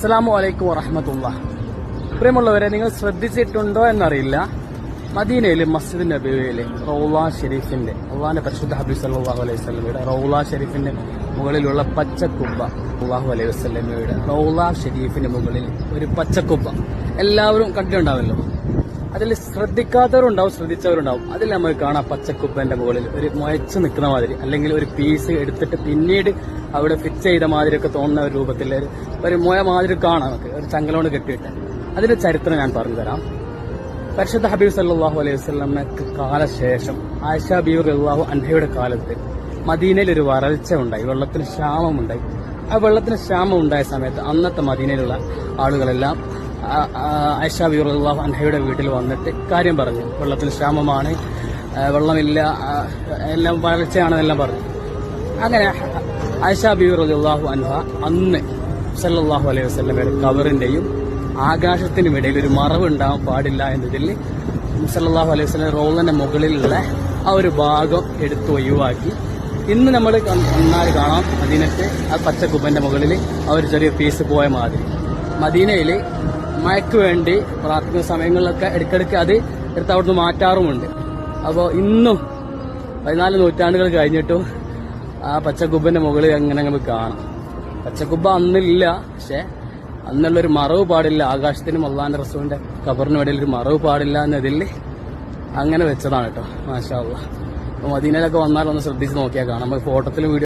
അസ്സലാമു അലൈക്കും വറഹ്മത്തുള്ളാഹി. പ്രിയമുള്ളവരെ, നിങ്ങൾ ശ്രദ്ധിച്ചിട്ടുണ്ടോ എന്നറിയില്ല, മദീനയിലെ മസ്ജിദ് നബവിയിലെ റൗള ഷെരീഫിന്റെ, അള്ളാഹിന്റെ പരിശുദ്ധ ഹബീബ് സല്ലല്ലാഹു അലൈഹി വസല്ലമയുടെ റൗള ഷെരീഫിന്റെ മുകളിലുള്ള പച്ചക്കുബ്ബ, സല്ലല്ലാഹു അലൈഹി വസല്ലമയുടെ റൗള ഷെരീഫിന്റെ മുകളിൽ ഒരു പച്ചക്കുബ്ബ എല്ലാവരും കണ്ടിട്ടുണ്ടാവല്ലോ. അതിൽ ശ്രദ്ധിക്കാത്തവരുണ്ടാവും, ശ്രദ്ധിച്ചവരുണ്ടാവും. അതിൽ നമുക്ക് കാണാം പച്ചക്കുബ്ബന്റെ മുകളിൽ ഒരു മുയച്ചു നിൽക്കുന്ന മാതിരി, അല്ലെങ്കിൽ ഒരു പീസ് എടുത്തിട്ട് പിന്നീട് അവിടെ ഫിക്സ് ചെയ്ത മാതിരിയൊക്കെ തോന്നുന്ന ഒരു രൂപത്തിൽ ഒരു മുയ മാതിരി കാണാം നമുക്ക്, ഒരു ചങ്കലോണ്ട് കെട്ടിയിട്ട്. അതിന്റെ ചരിത്രം ഞാൻ പറഞ്ഞുതരാം. പരിശുദ്ധ ഹബീബ് സല്ലല്ലാഹു അലൈഹി വസല്ലമക്ക് കാലശേഷം ആയിഷ ബീവി റളിയല്ലാഹു അൻഹയുടെ കാലത്ത് മദീനയിൽ ഒരു വരൾച്ച ഉണ്ടായി, വെള്ളത്തിന് ക്ഷാമമുണ്ടായി. ആ വെള്ളത്തിന് ക്ഷാമം ഉണ്ടായ സമയത്ത് അന്നത്തെ മദീനയിലുള്ള ആളുകളെല്ലാം ആയിഷ ബീവി റളിയല്ലാഹു അൻഹയുടെ വീട്ടിൽ വന്നിട്ട് കാര്യം പറഞ്ഞു. വെള്ളത്തിന് ക്ഷാമമാണ്, വെള്ളമില്ല, എല്ലാം വരൾച്ചയാണെന്നെല്ലാം പറഞ്ഞു. അങ്ങനെ ആയിഷ ബീവി റളിയല്ലാഹു അൻഹ അന്ന് സല്ലല്ലാഹു അലൈഹി വസല്ലമയുടെ കബറിന്റെയും ആകാശത്തിനും ഇടയിൽ ഒരു മറവ് ഉണ്ടാവാൻ പാടില്ല എന്നതിൽ സല്ലല്ലാഹു അലൈഹി വസല്ലം റൗളന്റെ മുകളിലുള്ള ആ ഒരു ഭാഗം എടുത്ത് ഒഴിവാക്കി. ഇന്ന് നമ്മൾ കണ്ടാൽ കാണാം മദീനത്തെ ആ പച്ചക്കുബ്ബന്റെ മുകളിൽ ആ ഒരു ചെറിയ പീസ് പോയ മാതിരി. മദീനയിൽ മഴയ്ക്ക് വേണ്ടി പ്രാർത്ഥിക്കുന്ന സമയങ്ങളിലൊക്കെ ഇടയ്ക്കിടയ്ക്ക് അത് എടുത്ത് അവിടുന്ന് മാറ്റാറുമുണ്ട്. അപ്പോൾ ഇന്നും 14 നൂറ്റാണ്ടുകൾ കഴിഞ്ഞിട്ടും ആ പച്ചക്കുബ്ബന്റെ മുകളിൽ എങ്ങനെ നമുക്ക് കാണാം. പച്ചക്കുബ്ബ അന്നില്ല, പക്ഷെ അന്നുള്ളൊരു മറവ് പാടില്ല, ആകാശത്തിനും അള്ളാന്റെ റസൂലിന്റെ ഖബറിനും ഇടയിൽ ഒരു മറവ് പാടില്ല എന്നതിൽ അങ്ങനെ വെച്ചതാണ് കേട്ടോ. മാഷാ അല്ലാഹ്. അപ്പോൾ മദീനയിലൊക്കെ വന്നാൽ ഒന്ന് ശ്രദ്ധിച്ച് നോക്കിയാൽ കാണാം. നമുക്ക് ഫോട്ടോത്തിൽ വീഡിയോ